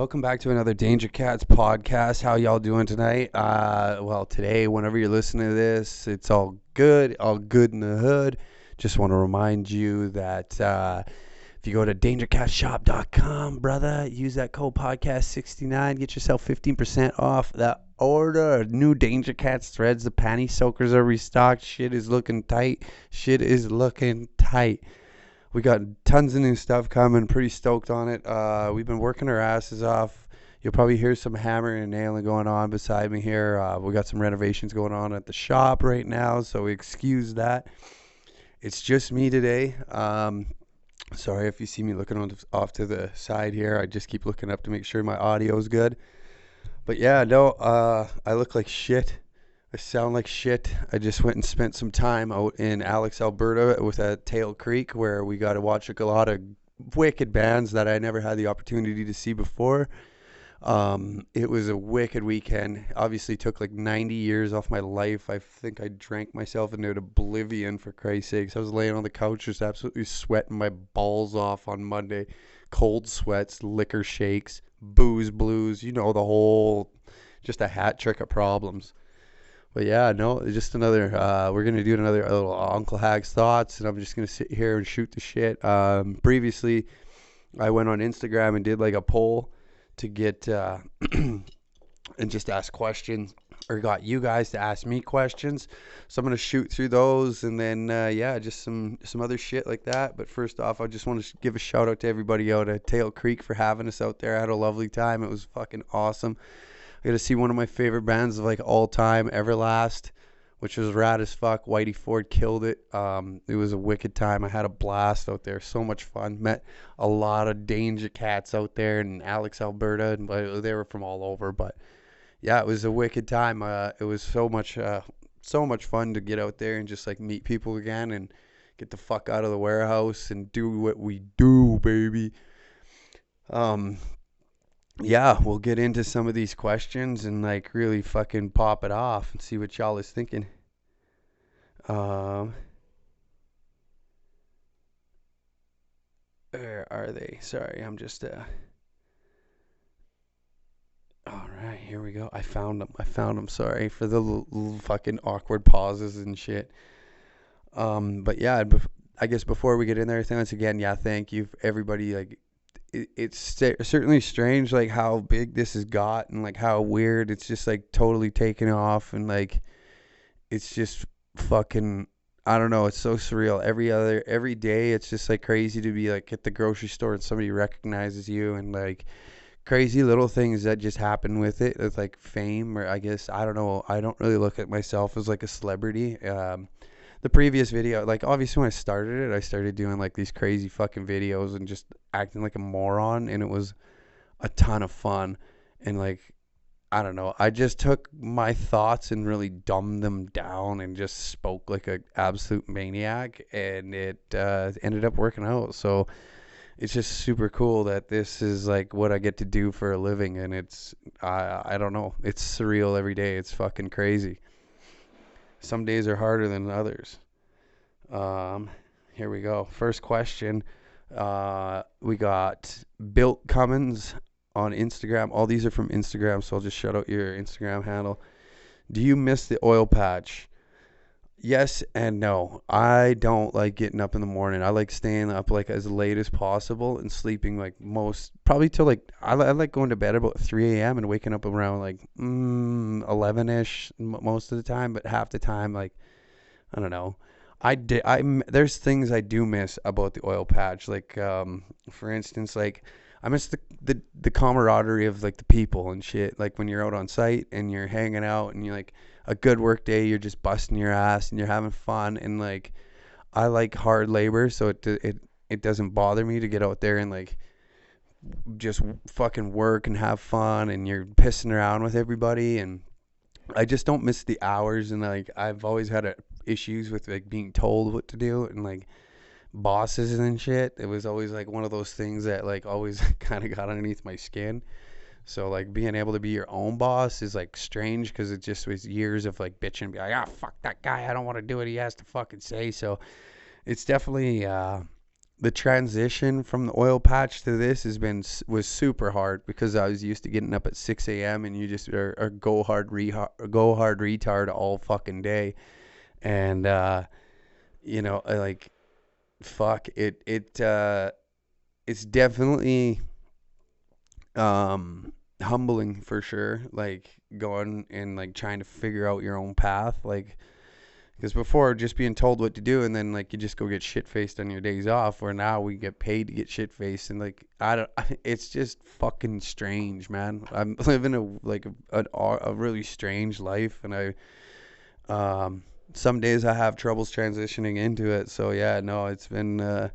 welcome back to another Danger Cats podcast. How y'all doing tonight? Well, today, whenever you're listening to this, it's all good in the hood. Just want to remind you that if you go to dangercatshop.com, brother, use that code podcast69, get yourself 15% off that order. New Danger Cats threads, the panty soakers are restocked. Shit is looking tight. We got tons of new stuff coming. Pretty stoked on it. We've been working our asses off. You'll probably hear some hammering and nailing going on beside me here. We got some renovations going on at the shop right now, so we excuse that. It's just me today. Sorry if you see me looking off to the side here. I just keep looking up to make sure my audio is good. But yeah, no, I look like shit. I sound like shit. I just went and spent some time out in Alex, Alberta with at Tail Creek, where we got to watch a lot of wicked bands that I never had the opportunity to see before. It was a wicked weekend. Obviously took like 90 years off my life. I think I drank myself into oblivion, for Christ's sakes. I was laying on the couch just absolutely sweating my balls off on Monday. Cold sweats, liquor shakes, booze blues, the whole, just a hat trick of problems. But yeah, no, just another, we're going to do another little Uncle Hag's Thoughts, and I'm just going to sit here and shoot the shit. Previously, I went on Instagram and did like a poll to get, and just ask questions, or got you guys to ask me questions. So I'm going to shoot through those, and then, just some other shit like that. But first off, I just want to give a shout out to everybody out at Tail Creek for having us out there. I had a lovely time. It was fucking awesome. I got to see one of my favorite bands of like all time, Everlast, which was rad as fuck. Whitey Ford killed it. It was a wicked time. I had a blast out there. So much fun. Met a lot of Danger Cats out there in Alex, Alberta, and they were from all over. But yeah, it was a wicked time. It was so much fun to get out there and just like meet people again and get the fuck out of the warehouse and do what we do, baby. Yeah, we'll get into some of these questions and like really fucking pop it off and see what y'all is thinking. Where are they? Sorry, I'm just all right, here we go. I found them. Sorry for the little fucking awkward pauses and shit. But yeah, I guess before we get in there, once again, yeah, thank you everybody. Like, it's certainly strange like how big this has got and like how weird it's just like totally taken off, and like it's just fucking, I don't know, it's so surreal. Every day it's just like crazy to be like at the grocery store and somebody recognizes you, and like crazy little things that just happen with it, with like fame, or I guess, I don't know, I don't really look at myself as like a celebrity. The previous video, like obviously when I started doing like these crazy fucking videos and just acting like a moron, and it was a ton of fun. And like, I don't know, I just took my thoughts and really dumbed them down and just spoke like an absolute maniac, and it ended up working out. So it's just super cool that this is like what I get to do for a living, and it's I don't know, it's surreal every day. It's fucking crazy. Some days are harder than others. Here we go. First question. We got Built Cummins on Instagram. All these are from Instagram, so I'll just shout out your Instagram handle. Do you miss the oil patch? Yes and no. I don't like getting up in the morning. I like staying up like as late as possible and sleeping like probably till like, I like going to bed about 3 a.m. and waking up around like 11ish most of the time, but half the time, like, I don't know. There's things I do miss about the oil patch. Like, for instance, like I miss the camaraderie of like the people and shit. Like when you're out on site and you're hanging out and you're like, a good work day, you're just busting your ass and you're having fun. And like, I like hard labor, so it doesn't bother me to get out there and like just fucking work and have fun, and you're pissing around with everybody. And I just don't miss the hours. And like, I've always had issues with like being told what to do, and like bosses and shit. It was always like one of those things that like always kind of got underneath my skin. So like being able to be your own boss is like strange, because it just was years of like bitching, be like, fuck that guy, I don't want to do what he has to fucking say. So it's definitely the transition from the oil patch to this was super hard because I was used to getting up at 6 a.m. and you just are go hard retard all fucking day, and I like fuck it's definitely humbling for sure, like going and like trying to figure out your own path, like because before just being told what to do and then like you just go get shit faced on your days off, where now we get paid to get shit faced, and like I don't it's just fucking strange, man. I'm living a really strange life, and I some days I have troubles transitioning into it. So yeah, no, it's been a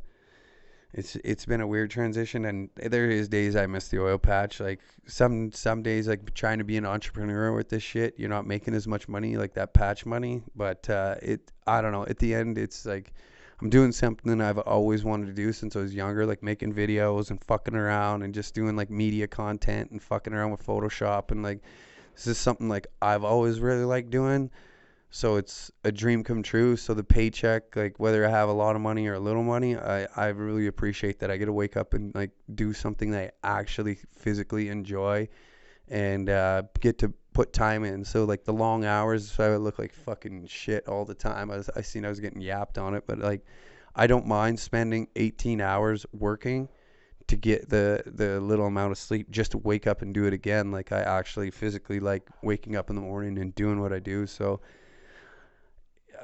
weird transition, and there is days I miss the oil patch. Like some days, like trying to be an entrepreneur with this shit, you're not making as much money like that patch money. But I don't know. At the end, it's like I'm doing something I've always wanted to do since I was younger, like making videos and fucking around and just doing like media content and fucking around with Photoshop, and like this is something like I've always really liked doing. So it's a dream come true. So the paycheck, like whether I have a lot of money or a little money, I really appreciate that I get to wake up and like do something that I actually physically enjoy, and get to put time in. So like the long hours, so I would look like fucking shit all the time. I was getting yapped on it, but like I don't mind spending 18 hours working to get the little amount of sleep just to wake up and do it again. Like I actually physically like waking up in the morning and doing what I do. So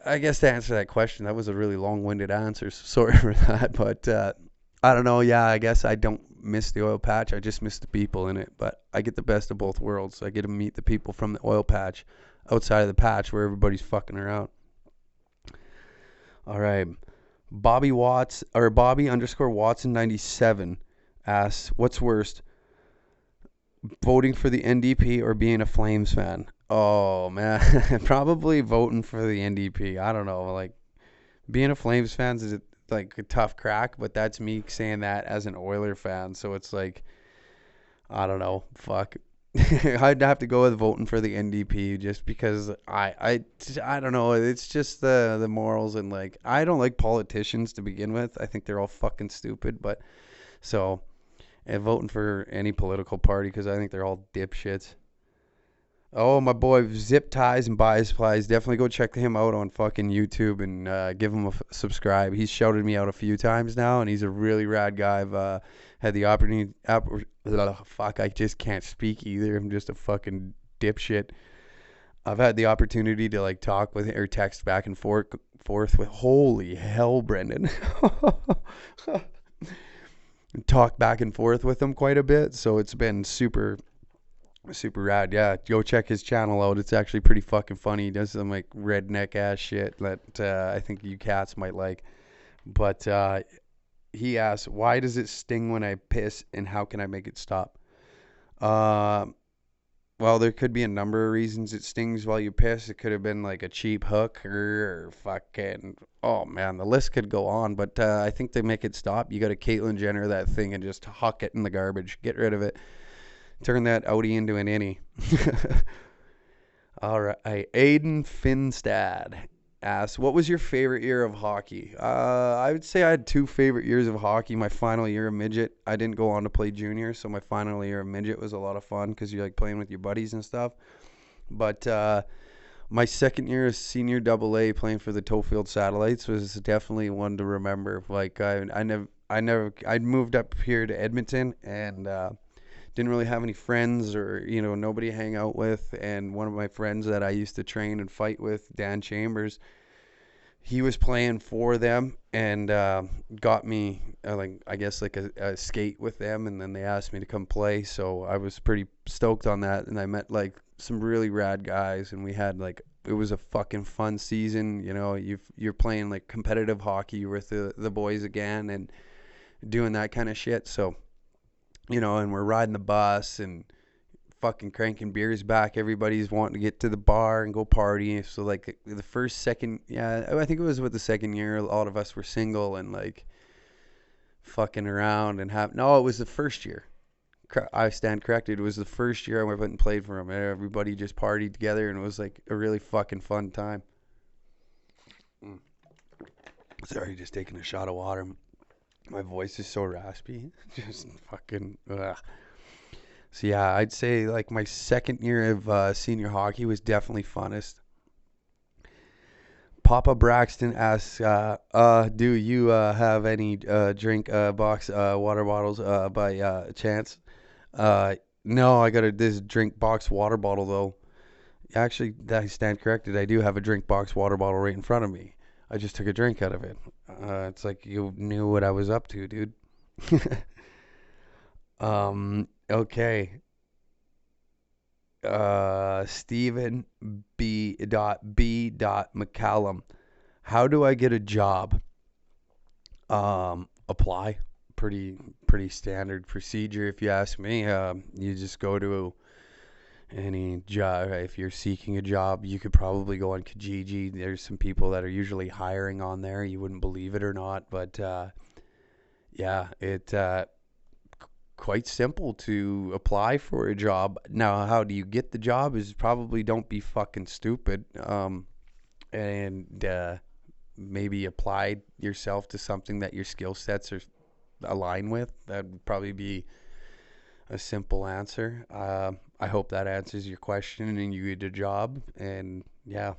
I guess to answer that question, that was a really long-winded answer. So sorry for that, but I don't know. Yeah, I guess I don't miss the oil patch. I just miss the people in it. But I get the best of both worlds. I get to meet the people from the oil patch, outside of the patch where everybody's fucking around. All right, Bobby underscore Watson 97 asks, "What's worst, voting for the NDP or being a Flames fan?" Oh man, probably voting for the NDP. I don't know, like being a Flames fan is like a tough crack, but that's me saying that as an Oiler fan. So it's like I don't know, fuck. I'd have to go with voting for the NDP just because I don't know. It's just the morals, and like I don't like politicians to begin with. I think they're all fucking stupid. But so and voting for any political party because I think they're all dipshits. Oh, my boy Zip Ties and Buy Supplies. Definitely go check him out on fucking YouTube and give him a subscribe. He's shouted me out a few times now, and he's a really rad guy. I've had the opportunity. Fuck, I just can't speak either. I'm just a fucking dipshit. I've had the opportunity to like talk with or text back and forth with. Holy hell, Brendan. Talk back and forth with him quite a bit, so it's been super rad. Yeah, go check his channel out. It's actually pretty fucking funny. He does some like redneck ass shit that I think you cats might like. But he asks, why does it sting when I piss, and how can I make it stop? uh well, there could be a number of reasons it stings while you piss. It could have been like a cheap hook or fucking, oh man, the list could go on. But I think to make it stop, you got to Caitlyn Jenner that thing and just huck it in the garbage. Get rid of it. Turn that outie into an innie. All right. Aiden Finstad asks, what was your favorite year of hockey? I would say I had two favorite years of hockey. My final year of midget, I didn't go on to play junior, so my final year of midget was a lot of fun because you like playing with your buddies and stuff. But my second year as senior double A playing for the Tofield Satellites was definitely one to remember. Like I'd moved up here to Edmonton, and didn't really have any friends or nobody to hang out with. And one of my friends that I used to train and fight with, Dan Chambers, he was playing for them, and got me like I guess like a skate with them, and then they asked me to come play. So I was pretty stoked on that, and I met like some really rad guys, and we had like it was a fucking fun season. You're playing like competitive hockey with the boys again and doing that kind of shit. So and we're riding the bus and fucking cranking beers back. Everybody's wanting to get to the bar and go party. So like the first, second, yeah, I think it was with the second year, a lot of us were single and like fucking around and no, it was the first year. I stand corrected. It was the first year I went and played for them. Everybody just partied together, and it was like a really fucking fun time. Sorry, just taking a shot of water. My voice is so raspy. Just fucking. Ugh. So yeah, I'd say like my second year of senior hockey was definitely funnest. Papa Braxton asks, do you have any drink box water bottles by chance? Uh, no, I got this drink box water bottle though. Actually, I stand corrected. I do have a drink box water bottle right in front of me. I just took a drink out of it. It's like you knew what I was up to, dude. Okay. Stephen B. McCallum. How do I get a job? Apply. Pretty standard procedure, if you ask me. You just go to any job. If you're seeking a job, you could probably go on Kijiji. There's some people that are usually hiring on there. You wouldn't believe it or not, but yeah, it quite simple to apply for a job. Now, how do you get the job? Is probably don't be fucking stupid. And maybe apply yourself to something that your skill sets are align with. That would probably be a simple answer. I hope that answers your question and you get a job. And yeah.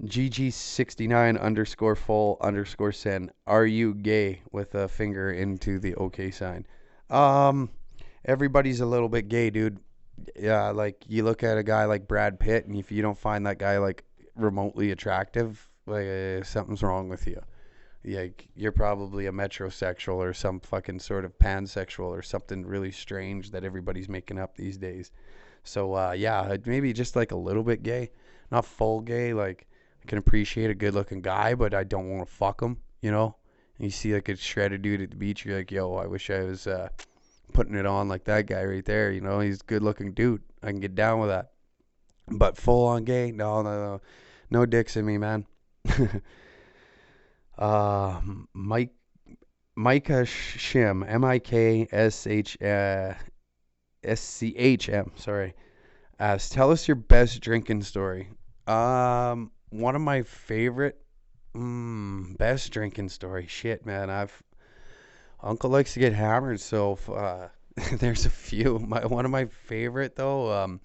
GG69 underscore full underscore send. Are you gay with a finger into the OK sign? Um, Everybody's a little bit gay, dude. Yeah, like you look at a guy like Brad Pitt, and if you don't find that guy like remotely attractive, like something's wrong with you. Yeah, you're probably a metrosexual or some fucking sort of pansexual or something really strange that everybody's making up these days. So yeah, maybe just like a little bit gay, not full gay. Like I can appreciate a good-looking guy, but I don't want to fuck him. You know. And you see like a shredded dude at the beach, you're like, yo, I wish I was putting it on like that guy right there. You know, he's a good-looking dude. I can get down with that. But full on gay, no dicks in me, man. uh, Mike Micah Shim, MIKSHSCHM. Sorry. Tell us your best drinking story. One of my favorite, best drinking story. Shit, man. Uncle likes to get hammered, so there's a few. One of my favorite though.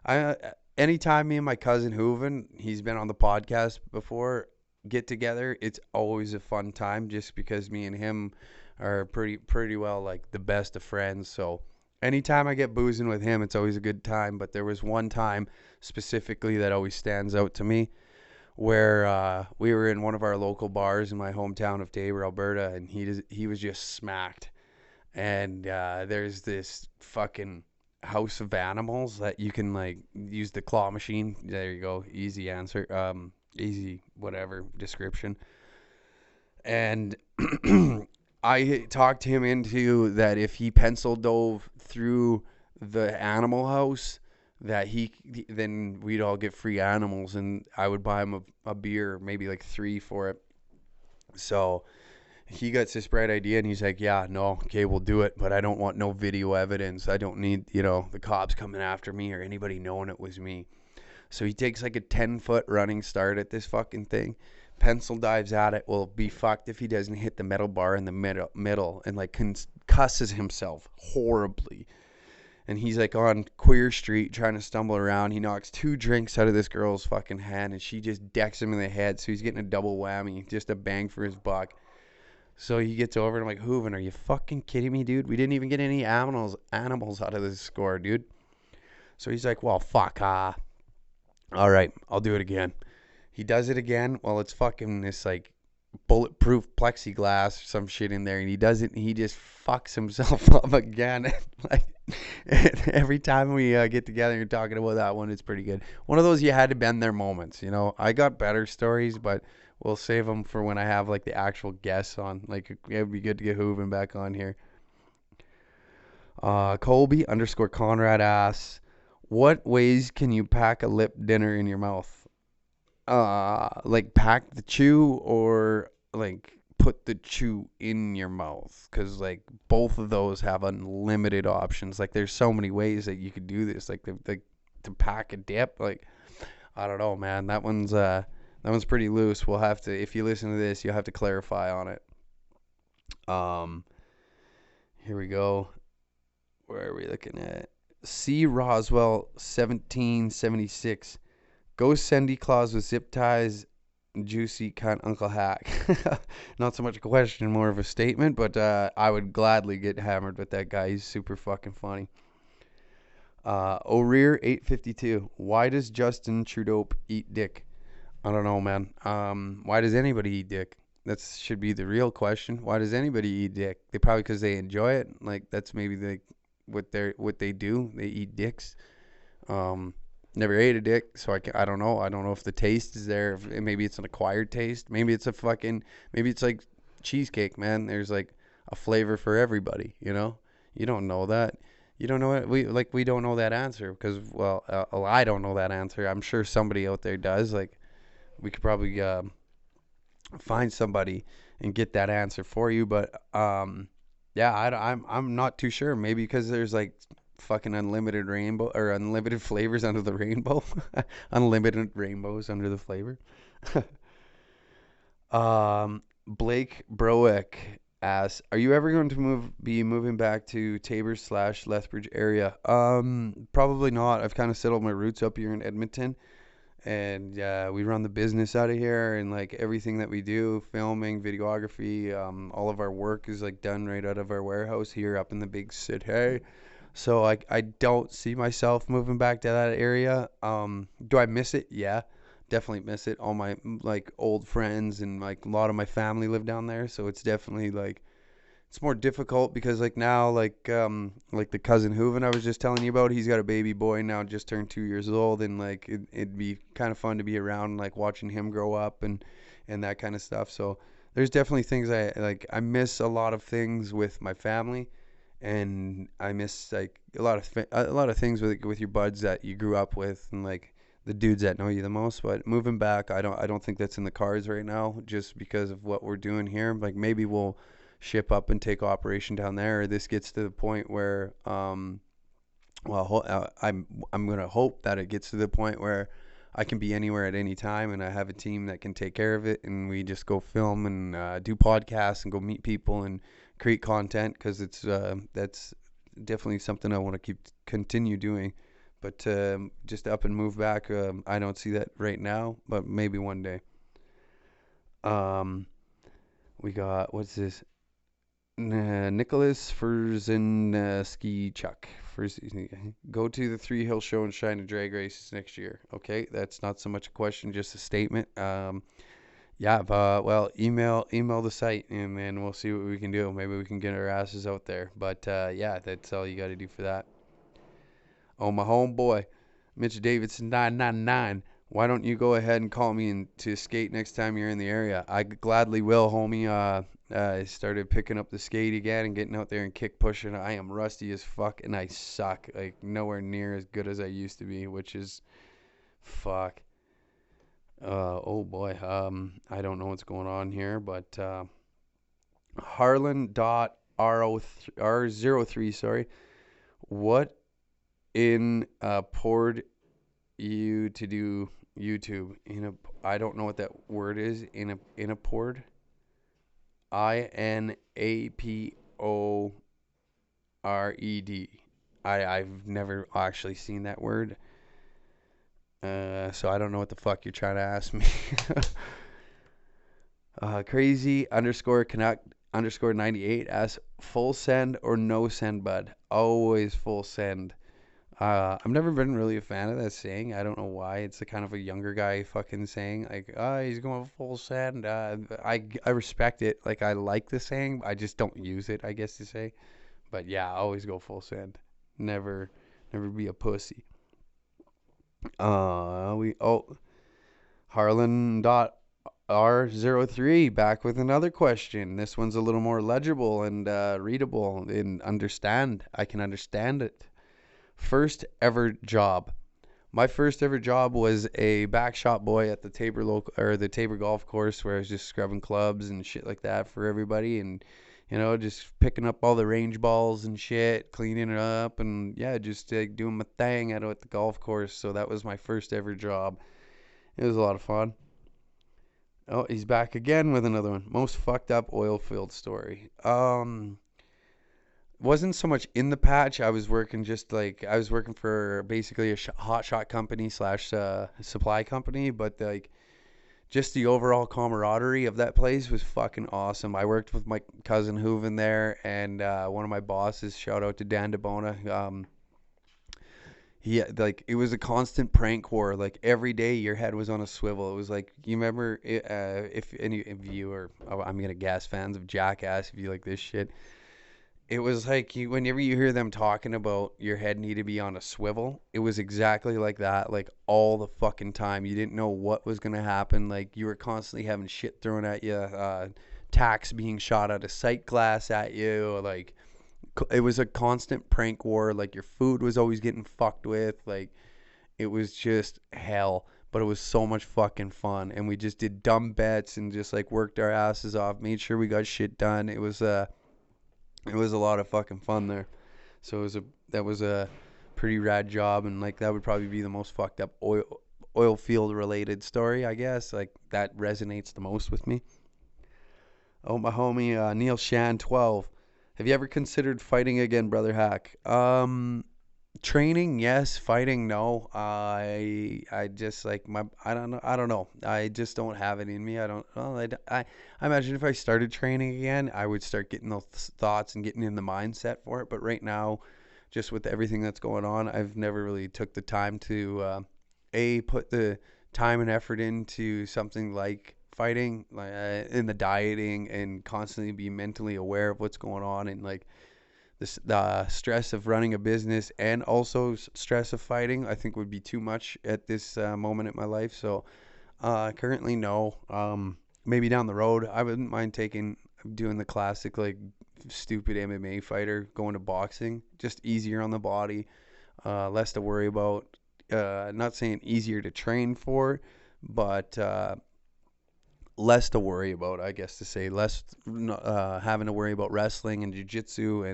I Anytime me and my cousin Hooven, he's been on the podcast before, get together, it's always a fun time just because me and him are pretty well like the best of friends. So anytime I get boozing with him, it's always a good time. But there was one time specifically that always stands out to me where we were in one of our local bars in my hometown of Tabor, Alberta, and he was just smacked. And there's this fucking house of animals that you can like use the claw machine. There you go, easy answer. Easy whatever description. And I talked him into that if he pencil dove through the animal house, that he then we'd all get free animals, and I would buy him a beer, maybe like 3 for it. So he got this bright idea, and he's like, yeah, no, okay, we'll do it, but I don't want no video evidence. I don't need, the cops coming after me or anybody knowing it was me. So he takes like a 10-foot running start at this fucking thing. Pencil dives at it. Will be fucked if he doesn't hit the metal bar in the middle and like cusses himself horribly. And he's like on Queer Street trying to stumble around. He knocks 2 drinks out of this girl's fucking hand, and she just decks him in the head. So he's getting a double whammy, just a bang for his buck. So he gets over and I'm like, Hooven, are you fucking kidding me, dude? We didn't even get any animals out of this score, dude. So he's like, well, fuck, all right, I'll do it again. He does it again. Well, it's fucking this like bulletproof plexiglass or some shit in there, and he doesn't. He just fucks himself up again. Like every time we get together and you're talking about that one, it's pretty good. One of those you had to bend their moments. I got better stories, but we'll save them for when I have like the actual guests on. Like it'd be good to get Hooven back on here. Colby _ Conrad asks, what ways can you pack a lip dinner in your mouth? Like pack the chew or like put the chew in your mouth, because like both of those have unlimited options. Like there's so many ways that you could do this. Like to pack a dip. Like I don't know, man. That That one's pretty loose. We'll have to, if you listen to this, you'll have to clarify on it. Um, Here we go. Where are we looking at? C. Roswell, 1776. Ghost Sandy Claus with zip ties, juicy cunt Uncle Hack. Not so much a question, more of a statement, but I would gladly get hammered with that guy. He's super fucking funny. O'Rear 852. Why does Justin Trudeau eat dick? I don't know, man. Why does anybody eat dick? That should be the real question. Why does anybody eat dick? They probably because they enjoy it. Like that's maybe what they do. They eat dicks. Never ate a dick, so I don't know. I don't know if the taste is there. Maybe it's an acquired taste. Maybe it's maybe it's like cheesecake, man. There's like a flavor for everybody. You don't know that. You don't know it. We don't know that answer because I don't know that answer. I'm sure somebody out there does. Like we could probably find somebody and get that answer for you, but yeah, I'm not too sure. Maybe because there's like fucking unlimited rainbow or unlimited flavors under the rainbow. Unlimited rainbows under the flavor. Blake Broek asks, are you ever going to be moving back to Tabor/Lethbridge area? Probably not. I've kind of settled my roots up here in Edmonton, and we run the business out of here, and like everything that we do, filming, videography, all of our work is like done right out of our warehouse here up in the big city. So I don't see myself moving back to that area. Do I miss it? Yeah, definitely miss it. All my like old friends and like a lot of my family live down there, so it's definitely like it's more difficult because like now like the cousin Hooven I was just telling you about, he's got a baby boy now, just turned 2 years old, and like it'd be kind of fun to be around, like watching him grow up and that kind of stuff. So there's definitely things I miss a lot of things with my family, and I miss like a lot of things with your buds that you grew up with and like the dudes that know you the most. But moving back, I don't think that's in the cards right now, just because of what we're doing here. Like maybe we'll ship up and take operation down there, or this gets to the point where I'm going to hope that it gets to the point where I can be anywhere at any time, and I have a team that can take care of it, and we just go film and do podcasts and go meet people and create content, because it's that's definitely something I want to continue doing. But just up and move back, I don't see that right now, but maybe one day. We got, what's this? Nicholas Furzinski Chuck. Go to the Three Hill Show and shine a drag races next year. Okay, that's not so much a question, just a statement. Yeah, well, email the site, and then we'll see what we can do. Maybe we can get our asses out there. But yeah, that's all you got to do for that. Oh, my homeboy, Mitch Davidson 999. Why don't you go ahead and call me in to skate next time you're in the area? I gladly will, homie. I started picking up the skate again and getting out there and kick pushing. I am rusty as fuck, and I suck. Like, nowhere near as good as I used to be, which is fuck. Oh boy. I don't know what's going on here, but Harlan.R03, sorry. What in poured you to do YouTube? I don't know what that word is. In a poured. INAPORED. I've never actually seen that word. So I don't know what the fuck you're trying to ask me. Crazy underscore Canuck underscore 98 asks, full send or no send, bud? Always full send. I've never been really a fan of that saying. I don't know why. It's a kind of a younger guy fucking saying, like, he's going full send. I respect it. Like, I like the saying. I just don't use it, I guess to say. But yeah, I always go full send. Never be a pussy. Harlan.R03 back with another question. This one's a little more legible and readable and I can understand it. First ever job. My first ever job was a back shop boy at the the Tabor golf course, where I was just scrubbing clubs and shit like that for everybody, and just picking up all the range balls and shit, cleaning it up, and yeah, just doing my thing out at the golf course. So that was my first ever job. It was a lot of fun. Oh, he's back again with another one. Most fucked up oil field story. Wasn't so much in the patch. I was working for basically a hot shot company slash supply company, but like just the overall camaraderie of that place was fucking awesome. I worked with my cousin Hooven there, and one of my bosses. Shout out to Dan DeBona. He like it was a constant prank war. Like every day, your head was on a swivel. It was like you remember if any of you are, I'm gonna guess, fans of Jackass. If you like this shit, it was like whenever you hear them talking about your head need to be on a swivel, it was exactly like that, like all the fucking time. You didn't know what was gonna happen. Like you were constantly having shit thrown at you, tacks being shot out of sight glass at you. Like it was a constant prank war. Like your food was always getting fucked with. Like it was just hell. But it was so much fucking fun, and we just did dumb bets and just like worked our asses off, made sure we got shit done. It was a lot of fucking fun there. So that was a pretty rad job, and like that would probably be the most fucked up oil field related story, I guess. Like that resonates the most with me. Oh, my homie Neil Shan 12. Have you ever considered fighting again, brother Hack? Training, yes. Fighting, no. I just like my I don't know. I just don't have it in me. I don't. Well, I imagine if I started training again, I would start getting those thoughts and getting in the mindset for it. But right now, just with everything that's going on, I've never really took the time to a put the time and effort into something like fighting, like in the dieting, and constantly be mentally aware of what's going on, and like the stress of running a business and also stress of fighting, I think would be too much at this moment in my life. So currently, no. Maybe down the road, I wouldn't mind doing the classic like stupid MMA fighter, going to boxing. Just easier on the body, less to worry about. Not saying easier to train for, but less to worry about, I guess to say. Less having to worry about wrestling and jiu-jitsu,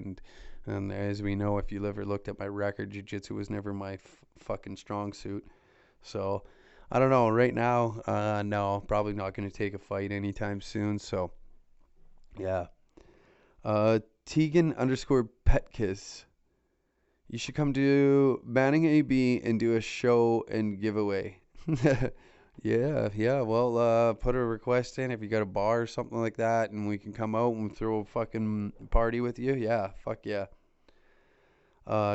and as we know, if you ever looked at my record, jiu-jitsu was never my fucking strong suit. So I don't know. Right now, no, probably not going to take a fight anytime soon. So yeah. Tegan underscore Petkiss. You should come to Banning AB and do a show and giveaway. Yeah, yeah. Well, put a request in if you got a bar or something like that, and we can come out and throw a fucking party with you. Yeah, fuck yeah.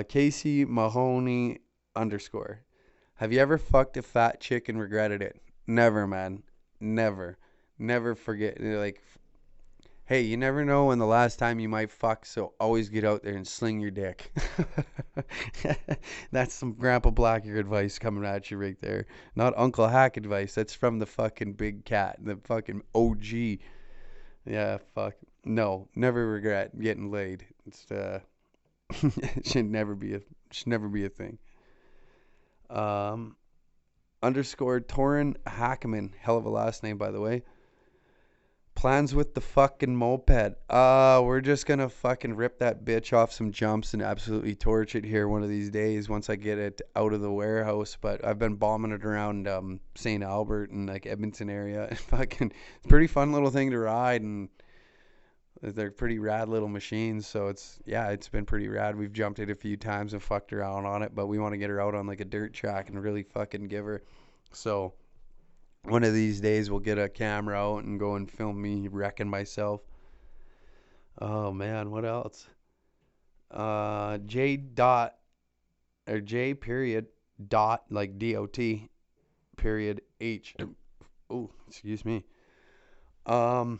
Casey Mahoney underscore. Have you ever fucked a fat chick and regretted it? Never, man. Never. Never forget. Like, hey, you never know when the last time you might fuck, so always get out there and sling your dick. That's some Grandpa Blacker advice coming at you right there. Not Uncle Hack advice. That's from the fucking big cat, the fucking OG. Yeah, fuck. No, never regret getting laid. It's it should never be a thing. Um, underscore Torin Hackman, hell of a last name by the way. Plans with the fucking moped. We're just gonna fucking rip that bitch off some jumps and absolutely torch it here one of these days once I get it out of the warehouse. But I've been bombing it around St. Albert and like Edmonton area. Fucking, it's a pretty fun little thing to ride, and they're pretty rad little machines. So it's been pretty rad. We've jumped it a few times and fucked around on it, but we want to get her out on like a dirt track and really fucking give her. So one of these days we'll get a camera out and go and film me wrecking myself. Oh man, what else? J dot or J period dot like DOT period H. Oh, excuse me. Um,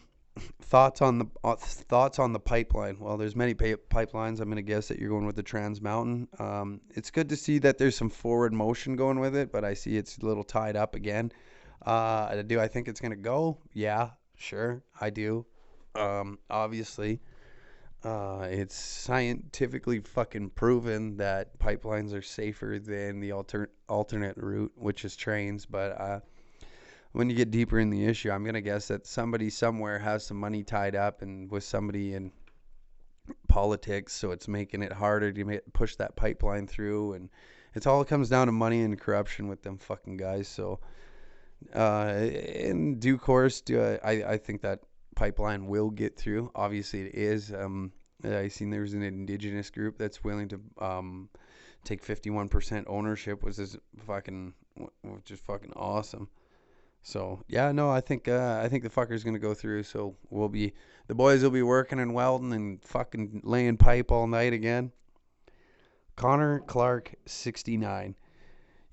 thoughts on the pipeline. Well, there's many pipelines. I'm gonna guess that you're going with the Trans Mountain. It's good to see that there's some forward motion going with it, but I see it's a little tied up again. Do I think it's gonna go? Yeah, sure, I do. Obviously, it's scientifically fucking proven that pipelines are safer than the alternate route, which is trains. But when you get deeper in the issue, I'm gonna guess that somebody somewhere has some money tied up and with somebody in politics, so it's making it harder to push that pipeline through, and it comes down to money and corruption with them fucking guys. So In due course, I think that pipeline will get through. Obviously, it is. I seen there's an indigenous group that's willing to take 51% ownership, which is fucking awesome. So yeah, no, I think the fucker's gonna go through. So the boys will be working and welding and fucking laying pipe all night again. Connor Clark, 69.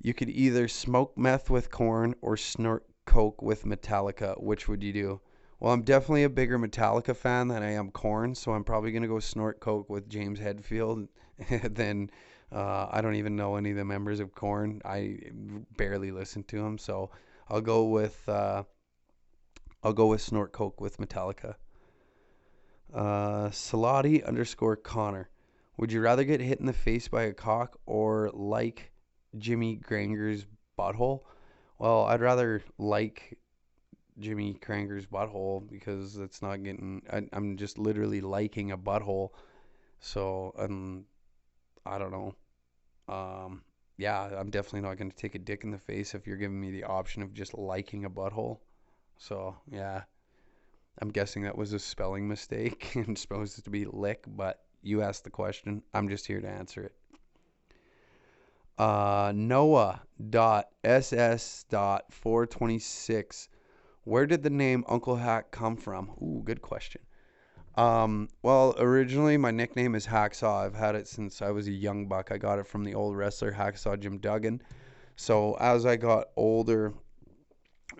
You could either smoke meth with Korn or snort coke with Metallica. Which would you do? Well, I'm definitely a bigger Metallica fan than I am Korn, so I'm probably gonna go snort coke with James Hetfield. Then I don't even know any of the members of Korn. I barely listen to them, so I'll go with uh, I'll go with snort coke with Metallica. Salati underscore Connor. Would you rather get hit in the face by a cock or like Jimmy Granger's butthole? Well, I'd rather like Jimmy Kranger's butthole because it's not getting. I'm just literally liking a butthole. So I don't know. Um, yeah, I'm definitely not going to take a dick in the face if you're giving me the option of just liking a butthole. So yeah, I'm guessing that was a spelling mistake and supposed to be lick, but you asked the question. I'm just here to answer it. Noah.ss.426. Where did the name Uncle Hack come from? Ooh, good question. Well, originally my nickname is Hacksaw. I've had it since I was a young buck. I got it from the old wrestler Hacksaw Jim Duggan. So as I got older,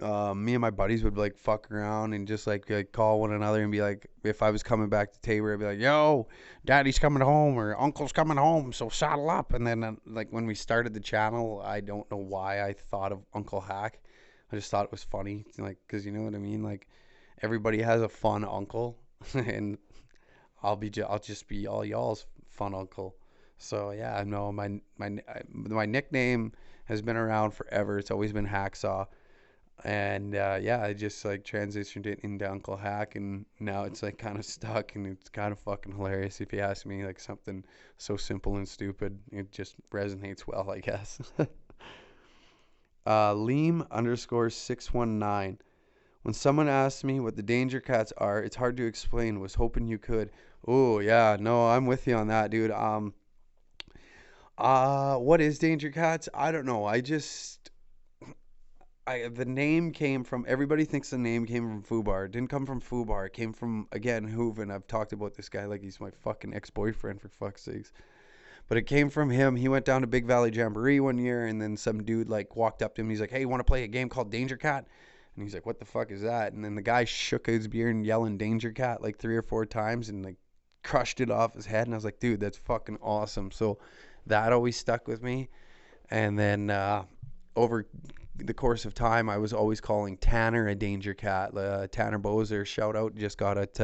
me and my buddies would like fuck around and just like call one another and be like, if I was coming back to Tabor, I'd be like, "Yo, Daddy's coming home or Uncle's coming home, so saddle up." And then like when we started the channel, I don't know why I thought of Uncle Hack. I just thought it was funny, like, cause you know what I mean. Like everybody has a fun uncle, and I'll just be all y'all's fun uncle. So yeah, no, my nickname has been around forever. It's always been Hacksaw. And yeah, I just like transitioned it into Uncle Hack, and now it's like kind of stuck, and it's kind of fucking hilarious if you ask me. Like something so simple and stupid, it just resonates well, I guess. Leem underscore 619. When someone asks me what the danger cats are, it's hard to explain. Was hoping you could. Oh yeah, no, I'm with you on that, dude. What is danger cats? I don't know. The name came from, everybody thinks the name came from Fubar. It didn't come from Fubar. It came from, again, Hooven. I've talked about this guy like he's my fucking ex-boyfriend, for fuck's sakes. But it came from him. He went down to Big Valley Jamboree one year, and then some dude like walked up to him. He's like, "Hey, you want to play a game called Danger Cat?" And he's like, "What the fuck is that?" And then the guy shook his beer and yelling Danger Cat like 3 or 4 times and like crushed it off his head. And I was like, "Dude, that's fucking awesome." So that always stuck with me. And then over the course of time, I was always calling Tanner a danger cat. Tanner Bozer, shout out, just got it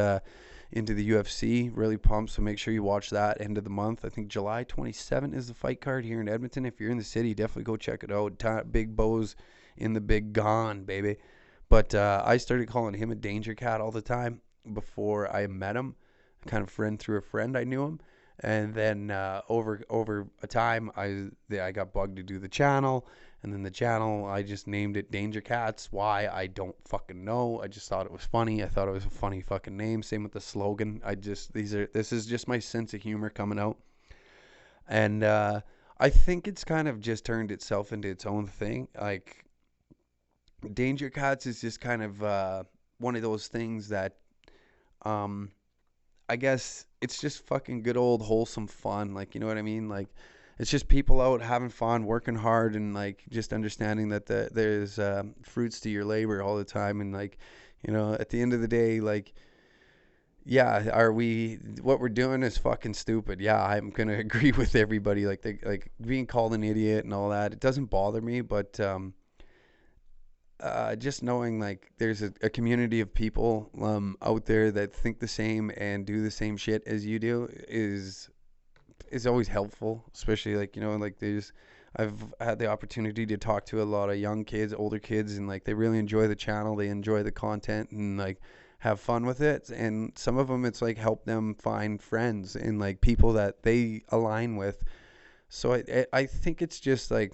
into the UFC. Really pumped, so make sure you watch that end of the month. I think July 27 is the fight card here in Edmonton. If you're in the city, definitely go check it out. Big Bo's in the big gone, baby. But I started calling him a danger cat all the time before I met him. Kind of friend through a friend, I knew him. And then over a time, I got bugged to do the channel, and then the channel, I just named it Danger Cats. Why, I don't fucking know. I just thought it was funny. I thought it was a funny fucking name. Same with the slogan. This is just my sense of humor coming out. And I think it's kind of just turned itself into its own thing. Like Danger Cats is just kind of one of those things that um I guess it's just fucking good old wholesome fun. Like, you know what I mean? Like, it's just people out having fun, working hard, and like just understanding that there's fruits to your labor all the time. And like, you know, at the end of the day, like, yeah, what we're doing is fucking stupid. Yeah, I'm gonna agree with everybody. Like being called an idiot and all that. It doesn't bother me, but just knowing like there's a community of people out there that think the same and do the same shit as you do is always helpful. Especially like, you know, like I've had the opportunity to talk to a lot of young kids, older kids, and like they really enjoy the channel, they enjoy the content, and like have fun with it. And some of them, it's like help them find friends and like people that they align with. So I think it's just like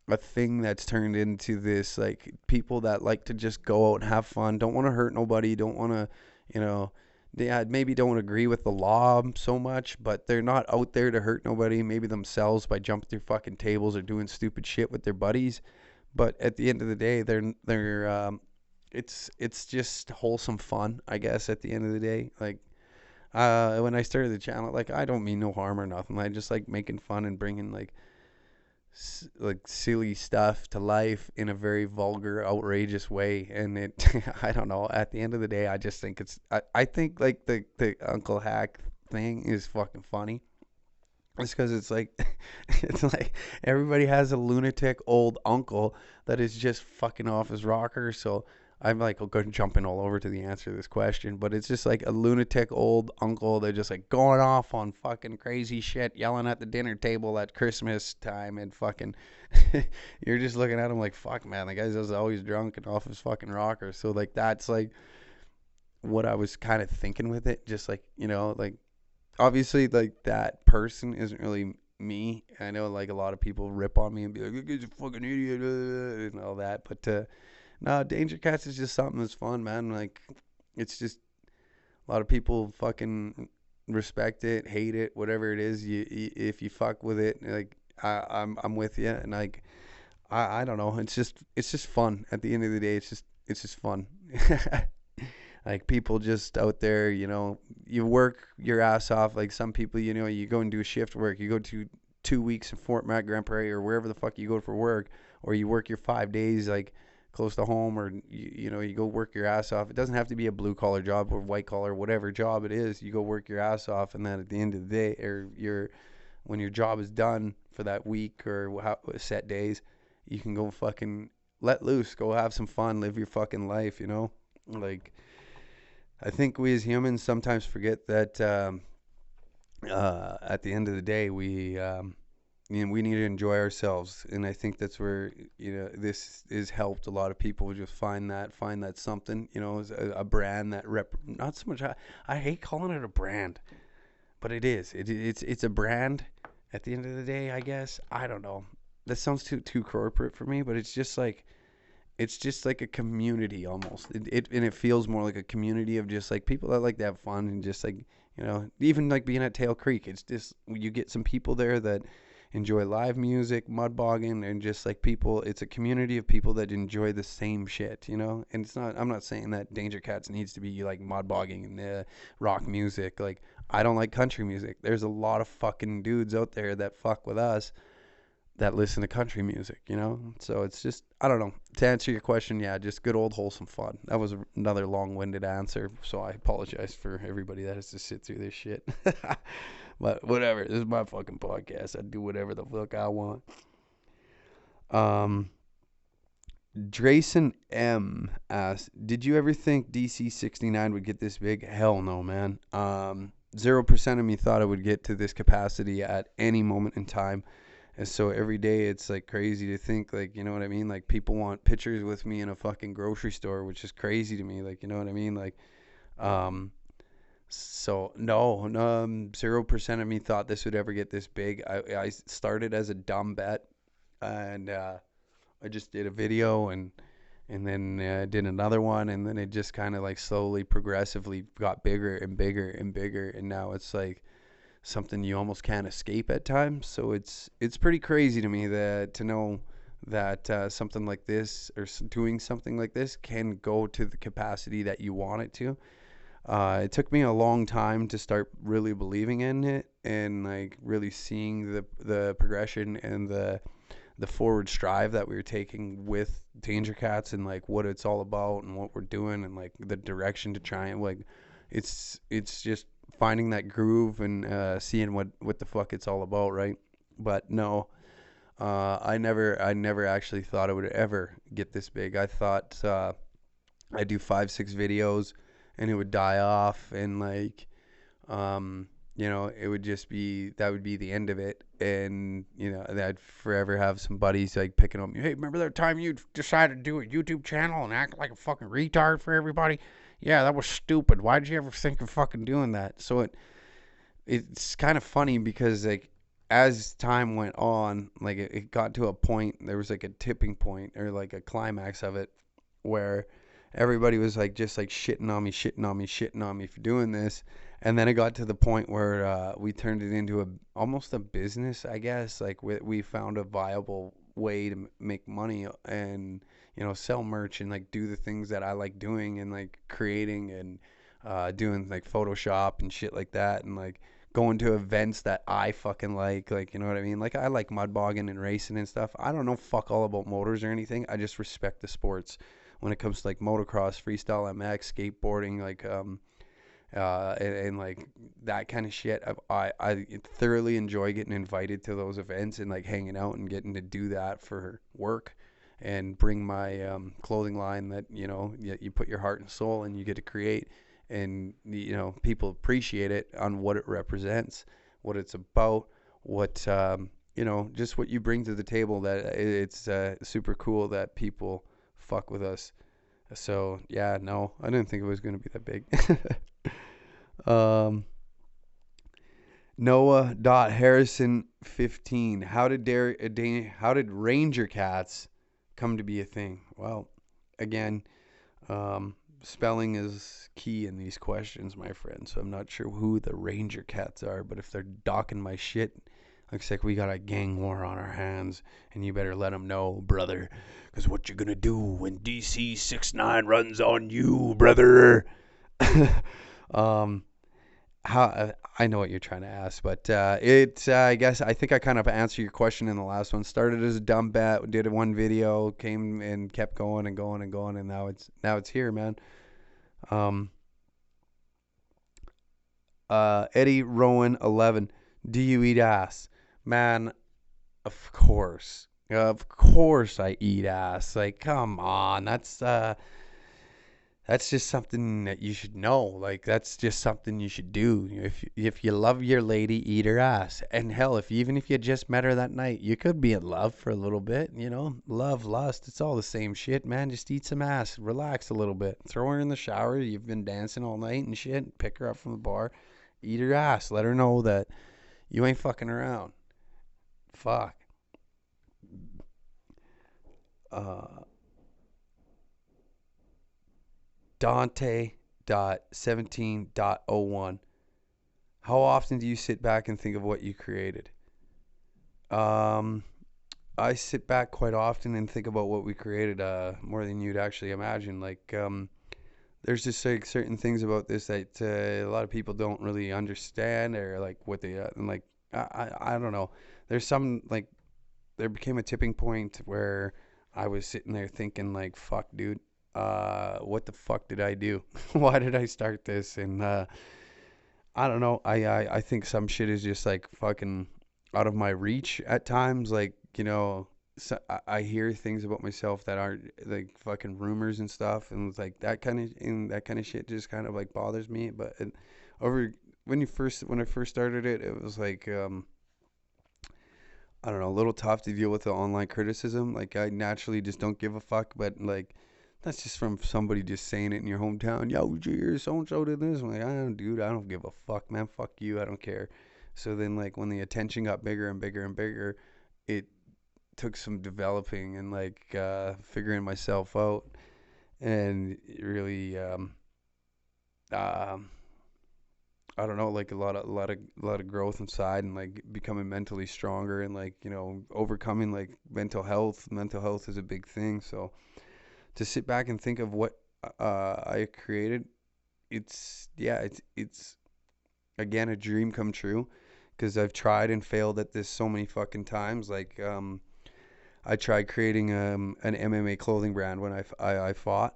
a thing that's turned into this, like, people that like to just go out and have fun, don't want to hurt nobody, don't want to, you know, they maybe don't agree with the law so much, but they're not out there to hurt nobody, maybe themselves, by jumping through fucking tables or doing stupid shit with their buddies. But at the end of the day, it's just wholesome fun, I guess. At the end of the day, like, when I started the channel, like, I don't mean no harm or nothing. I just like making fun and bringing like silly stuff to life in a very vulgar, outrageous way. And it, I don't know. At the end of the day, I just think I think like the Uncle Hack thing is fucking funny. It's because it's like, it's like everybody has a lunatic old uncle that is just fucking off his rocker. So I'm like, I'll go jumping all over to the answer to this question, but it's just like a lunatic old uncle. They're just like going off on fucking crazy shit, yelling at the dinner table at Christmas time, and fucking, you're just looking at him like, fuck, man, the guy's just always drunk and off his fucking rocker. So like, that's like what I was kind of thinking with it. Just like, like, obviously, like, that person isn't really me. I know, like, a lot of people rip on me and be like, "You guy's a fucking idiot," and all that. But no, Danger Cats is just something that's fun, man. Like, it's just a lot of people fucking respect it, hate it, whatever it is. If you fuck with it, like, I'm with you, and like, I don't know. It's just fun. At the end of the day, it's just fun. Like, people just out there, you work your ass off. Like, some people, you go and do shift work. You go to 2 weeks in Fort Mac, Grand Prairie, or wherever the fuck you go for work, or you work your 5 days, like, close to home, or, you go work your ass off. It doesn't have to be a blue collar job or white collar, whatever job it is. You go work your ass off, and then at the end of the day, or when your job is done for that week or set days, you can go fucking let loose, go have some fun, live your fucking life, like, I think we as humans sometimes forget that at the end of the day, we need to enjoy ourselves, and I think that's where this has helped a lot of people just find that something, is a brand that not so much. I hate calling it a brand, but it is. It's a brand. At the end of the day, I guess, I don't know. That sounds too corporate for me, but it's just like a community almost. And it feels more like a community of just like people that like to have fun, and just like, even like being at Tail Creek. It's just, you get some people there that enjoy live music, mud bogging, and just like people. It's a community of people that enjoy the same shit, And it's not. I'm not saying that Danger Cats needs to be like mud bogging and rock music. Like, I don't like country music. There's a lot of fucking dudes out there that fuck with us that listen to country music, So it's just, I don't know. To answer your question, yeah, just good old wholesome fun. That was another long-winded answer, so I apologize for everybody that has to sit through this shit. But whatever, this is my fucking podcast. I do whatever the fuck I want. Drayson M asked, did you ever think DC 69 would get this big? Hell no, man. 0% of me thought it would get to this capacity at any moment in time. And so every day it's like crazy to think, like, you know what I mean? Like, people want pictures with me in a fucking grocery store, which is crazy to me. Like, you know what I mean? Like, so no, 0% of me thought this would ever get this big. I started as a dumb bet, and I just did a video, and then did another one, and then it just kind of like slowly, progressively got bigger and bigger and bigger, and now it's like something you almost can't escape at times. So it's pretty crazy to me to know that something like this, or doing something like this, can go to the capacity that you want it to. It took me a long time to start really believing in it, and like really seeing the progression and the forward strive that we were taking with Danger Cats, and like what it's all about and what we're doing, and like the direction to try, and like it's just finding that groove, and seeing what the fuck it's all about, right? But no, I never actually thought it would ever get this big. I thought I'd do 5-6 videos and it would die off, and like it would just be, that would be the end of it. And I'd forever have some buddies like picking on me, hey, remember that time you decided to do a YouTube channel and act like a fucking retard for everybody? Yeah, that was stupid. Why did you ever think of fucking doing that? So it's kind of funny, because like as time went on, like it got to a point, there was like a tipping point or like a climax of it where everybody was like just like shitting on me, shitting on me, shitting on me for doing this. And then it got to the point where we turned it into a almost a business, I guess. Like we found a viable way to make money and sell merch and like do the things that I like doing and like creating and doing like Photoshop and shit like that and like going to events that I fucking like, you know what I mean? Like I like mud bogging and racing and stuff. I don't know fuck all about motors or anything. I just respect the sports when it comes to like motocross, freestyle MX, skateboarding, like and like that kind of shit. I thoroughly enjoy getting invited to those events and like hanging out and getting to do that for work and bring my clothing line that you put your heart and soul and you get to create, and people appreciate it on what it represents, what it's about, what just what you bring to the table. That it's super cool that people fuck with us. So yeah, no, I didn't think it was gonna be that big. um, Noah Harrison 15. How did Ranger Cats come to be a thing? Well, again, spelling is key in these questions, my friend. So I'm not sure who the Ranger Cats are, but if they're docking my shit, looks like we got a gang war on our hands, and you better let them know, brother. Because what you gonna do when DC 69 runs on you, brother? um, how I know what you're trying to ask, but I guess I think I kind of answered your question in the last one. Started as a dumb bet, did one video, came and kept going and going and going, and now it's here, man. Um, Eddie Rowan 11. Do you eat ass, man? Of course, I eat ass. Like, come on, that's just something that you should know. Like that's just something you should do. If you love your lady, eat her ass. And hell, even if you just met her that night, you could be in love for a little bit. Love, lust, it's all the same shit, man. Just eat some ass, relax a little bit, throw her in the shower. You've been dancing all night and shit. Pick her up from the bar, eat her ass. Let her know that you ain't fucking around. Fuck. Uh, Dante.17.01. How often do you sit back and think of what you created? Um, I sit back quite often and think about what we created, more than you'd actually imagine. Like, there's just like certain things about this that a lot of people don't really understand, or like what they and like I don't know. There's some like there became a tipping point where I was sitting there thinking like, fuck, dude, what the fuck did I do? Why did I start this? And I don't know. I think some shit is just like fucking out of my reach at times. Like, so I hear things about myself that aren't like fucking rumors and stuff, and it's like that kind of shit just kind of like bothers me. But over when I first started it, it was like I don't know, a little tough to deal with the online criticism. Like I naturally just don't give a fuck, but like that's just from somebody just saying it in your hometown. Yo, so and so did this. I'm like, dude, I don't give a fuck, man. Fuck you, I don't care. So then, like when the attention got bigger and bigger and bigger, it took some developing and like figuring myself out, and really, um, I don't know, like a lot of growth inside, and like becoming mentally stronger, and like overcoming like mental health. Mental health is a big thing. So to sit back and think of what I created, it's again a dream come true, because I've tried and failed at this so many fucking times. Like I tried creating an MMA clothing brand when I fought,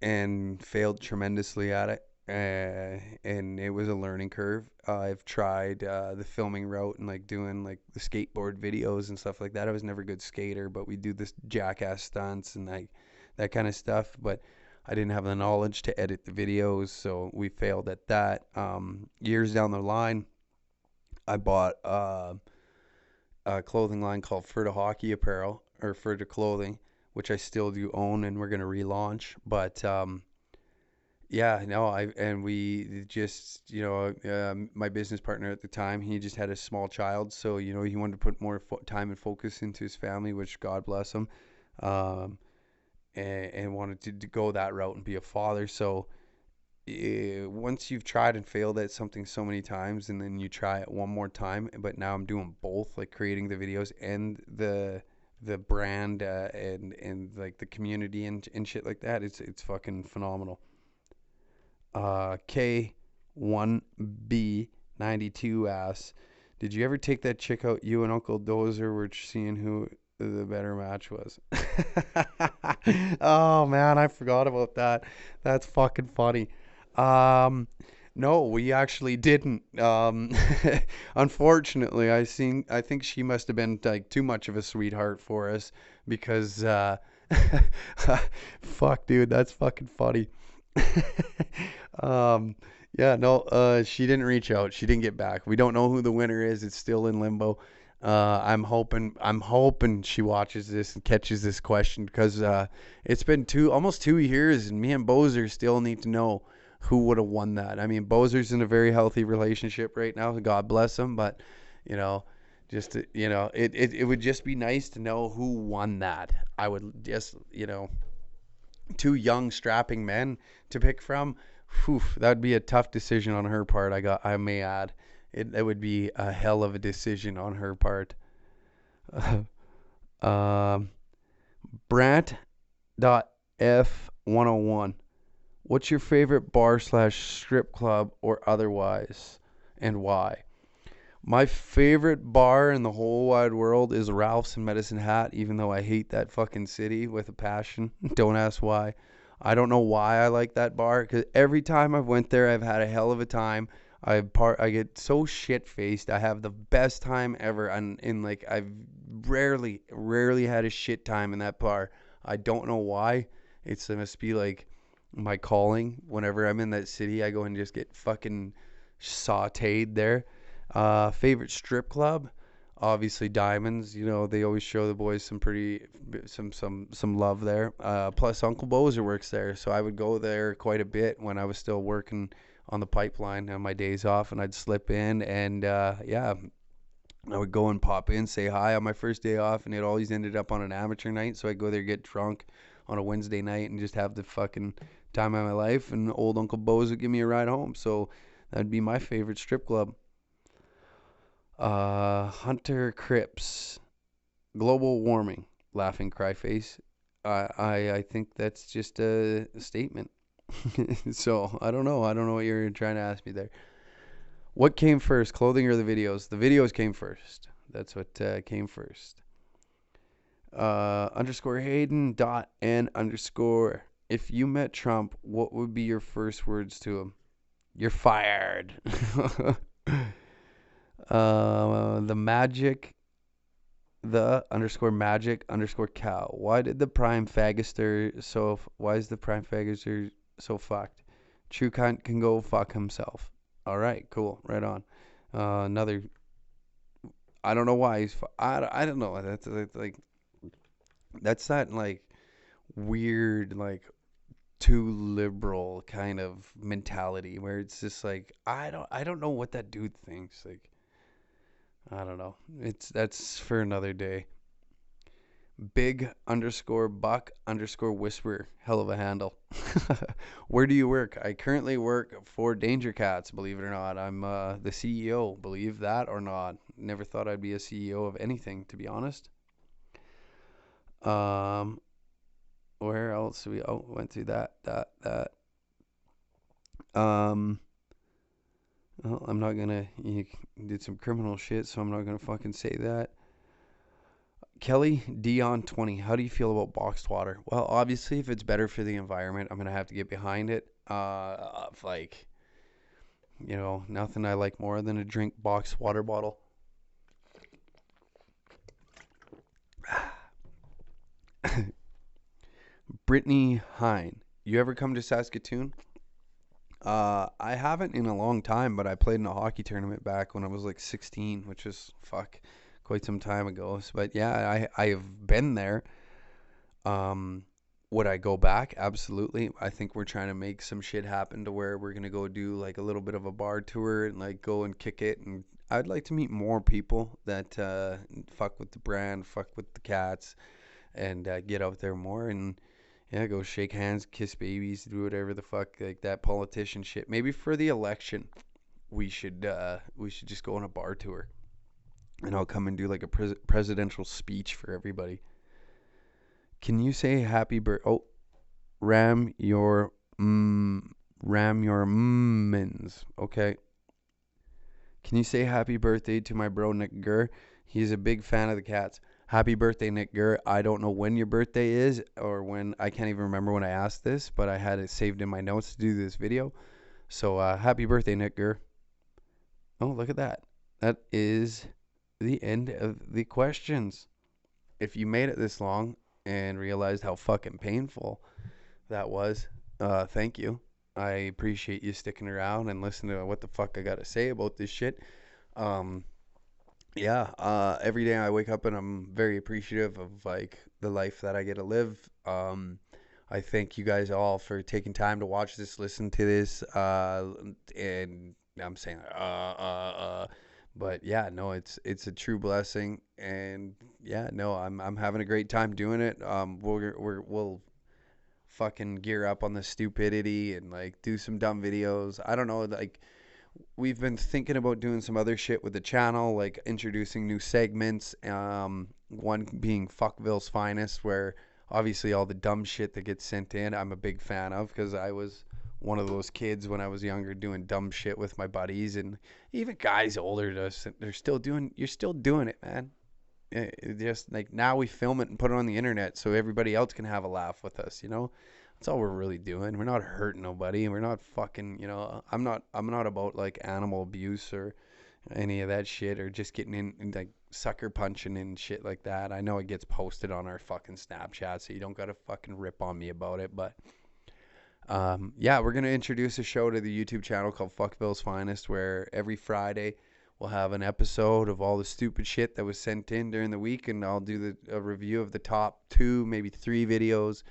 and failed tremendously at it. And it was a learning curve. I've tried the filming route and like doing like the skateboard videos and stuff like that. I was never a good skater, but we do this jackass stunts and like that kind of stuff. But I didn't have the knowledge to edit the videos, so we failed at that. Years down the line, I bought a clothing line called Furta Hockey Apparel, or Furta Clothing, which I still do own, and we're gonna relaunch. But Yeah, no, we just, my business partner at the time, he just had a small child, so he wanted to put more time and focus into his family, which God bless him, um, and wanted to go that route and be a father. So once you've tried and failed at something so many times, and then you try it one more time, but now I'm doing both, like creating the videos and the brand, and like the community and shit like that. It's fucking phenomenal. K1B92 asks, did you ever take that chick out? You and Uncle Dozer were seeing who the better match was. Oh man, I forgot about that. That's fucking funny. Um, no, we actually didn't. Unfortunately, I think she must have been like too much of a sweetheart for us because, fuck, dude, that's fucking funny. um, yeah, no, she didn't reach out. She didn't get back. We don't know who the winner is. It's still in limbo. I'm hoping she watches this and catches this question because it's been almost 2 years, and me and Bozer still need to know who would have won that. I mean, Bozer's in a very healthy relationship right now. God bless him, but you know, it would just be nice to know who won that. I would just, two young strapping men to pick from. Whew, that would be a tough decision on her part. I may add, it would be a hell of a decision on her part. um, Brant dot F101. What's your favorite bar slash strip club or otherwise, and why? My favorite bar in the whole wide world is Ralph's in Medicine Hat, even though I hate that fucking city with a passion. Don't ask why. I don't know why I like that bar, because every time I've went there, I've had a hell of a time. I get so shit faced. I have the best time ever, and like I've rarely had a shit time in that bar. I don't know why. It must be like my calling. Whenever I'm in that city, I go and just get fucking sauteed there. Favorite strip club, obviously Diamonds. They always show the boys some love there. Plus Uncle Bozer works there, so I would go there quite a bit when I was still working on the pipeline on my days off, and I'd slip in, and yeah, I would go and pop in, say hi on my first day off, and it always ended up on an amateur night, so I'd go there, get drunk on a Wednesday night, and just have the fucking time of my life, and old Uncle Boz would give me a ride home. So that'd be my favorite strip club. Hunter Cripps, global warming, laughing cry face. I think that's just a statement. So I don't know. I don't know what you're trying to ask me there. What came first, clothing or the videos? The videos came first. That's what came first. Underscore Hayden dot N underscore. If you met Trump, what would be your first words to him? You're fired. The magic, the underscore magic underscore cow. Why is the prime phagister so fucked? True cunt can go fuck himself. All right, cool, right on. Another. I don't know why he's. I don't know. That's like that's that like weird like too liberal kind of mentality where it's just like I don't know what that dude thinks. Like I don't know. That's for another day. Big underscore buck underscore whisper. Hell of a handle. Where do you work? I currently work for Danger Cats, believe it or not. I'm the CEO, believe that or not. Never thought I'd be a CEO of anything, to be honest. Where else we went through that. Um well, I'm not gonna you did some criminal shit, so I'm not gonna fucking say that. Kelly Dion 20. How do you feel about boxed water? Well, obviously, if it's better for the environment, I'm gonna have to get behind it. Like, nothing I like more than a drink boxed water bottle. Brittany Hine. You ever come to Saskatoon? I haven't in a long time, but I played in a hockey tournament back when I was like 16, which is quite some time ago. But yeah, I have been there. Um, Would I go back? Absolutely. I think we're trying to make some shit happen to where we're gonna go do like a little bit of a bar tour and like go and kick it. And I'd like to meet more people that fuck with the brand, fuck with the cats, and get out there more and yeah, go shake hands, kiss babies, do whatever the fuck like that politician shit. Maybe for the election, we should just go on a bar tour, and I'll come and do like a presidential speech for everybody. Can you say happy birthday? Oh, ram your ram your mins. Okay. Can you say happy birthday to my bro Nick Gurr? He's a big fan of the cats. Happy birthday, Nick Gurr. I don't know when your birthday is or when. I can't even remember when I asked this, but I had it saved in my notes to do this video. So happy birthday, Nick Gurr. Oh, look at that. That is the end of the questions. If you made it this long and realized how fucking painful that was, thank you. I appreciate you sticking around and listening to what the fuck I got to say about this shit. Um, every day I wake up and I'm very appreciative of like the life that I get to live. I thank you guys all for taking time to watch this, listen to this, and I'm saying but yeah, no, it's a true blessing, and yeah, no, I'm having a great time doing it. We'll fucking gear up on the stupidity and like do some dumb videos. I don't know, like we've been thinking about doing some other shit with the channel, like introducing new segments. One being Fuckville's Finest, where obviously all the dumb shit that gets sent in, I'm a big fan of because I was one of those kids when I was younger doing dumb shit with my buddies, and even guys older to us, you're still doing it, man. Just like now we film it and put it on the internet so everybody else can have a laugh with us, you know? That's all we're really doing. We're not hurting nobody. We're not fucking, I'm not about like animal abuse or any of that shit or just getting in like sucker punching and shit like that. I know it gets posted on our fucking Snapchat, so you don't got to fucking rip on me about it, but yeah, we're going to introduce a show to the YouTube channel called Fuckville's Finest, where every Friday we'll have an episode of all the stupid shit that was sent in during the week, and I'll do a review of the top 2, maybe 3 videos,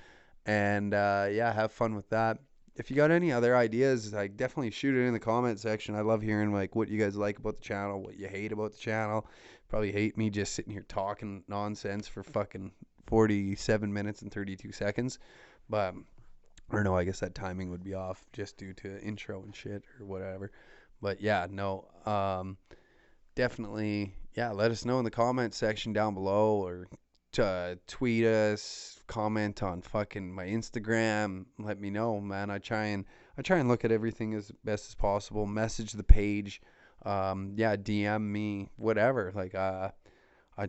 and yeah, have fun with that. If you got any other ideas, like definitely shoot it in the comment section. I love hearing like what you guys like about the channel, what you hate about the channel. Probably hate me just sitting here talking nonsense for fucking 47 minutes and 32 seconds, but or no, I guess that timing would be off just due to intro and shit or whatever. But yeah, no, definitely, yeah, let us know in the comment section down below, or tweet us, comment on fucking my Instagram. Let me know, man. I try and look at everything as best as possible. Message the page, yeah, DM me, whatever. Like, I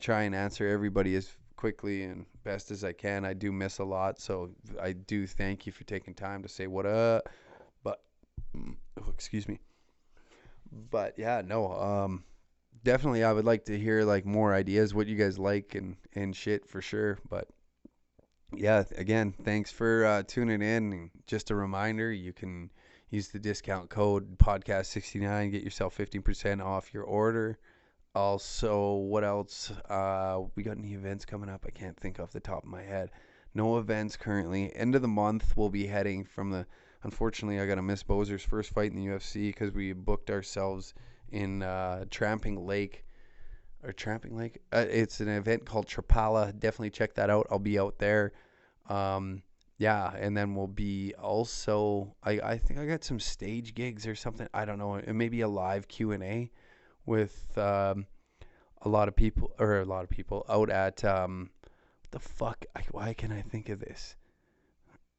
try and answer everybody as quickly and best as I can. I do miss a lot, so I do thank you for taking time to say what up. But excuse me. But yeah, no, definitely I would like to hear like more ideas, what you guys like and shit for sure. But yeah, again, thanks for tuning in. And just a reminder, you can use the discount code podcast69, get yourself 15% off your order. Also, what else? We got any events coming up? I can't think off the top of my head. No events currently. End of the month, we'll be heading from the. Unfortunately, I got to miss Bozer's first fight in the UFC because we booked ourselves in Tramping Lake. It's an event called Trapala. Definitely check that out. I'll be out there. Yeah, and then we'll be also. I think I got some stage gigs or something. I don't know. It may be a live Q&A with a lot of people out at what the fuck, why can I think of this?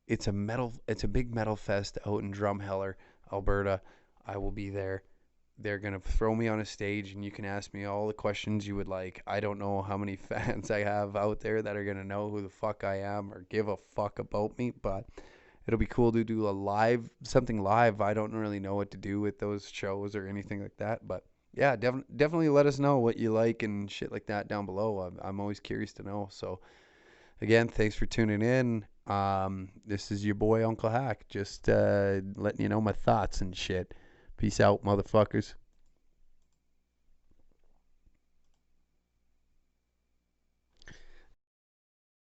It's a big metal fest out in Drumheller, Alberta. I will be there. They're gonna throw me on a stage and you can ask me all the questions you would like. I don't know how many fans I have out there that are gonna know who the fuck I am or give a fuck about me, but it'll be cool to do something live. I don't really know what to do with those shows or anything like that, but yeah, definitely let us know what you like and shit like that down below. I'm always curious to know. So again, thanks for tuning in. This is your boy Uncle Hack, just letting you know my thoughts and shit. Peace out, motherfuckers.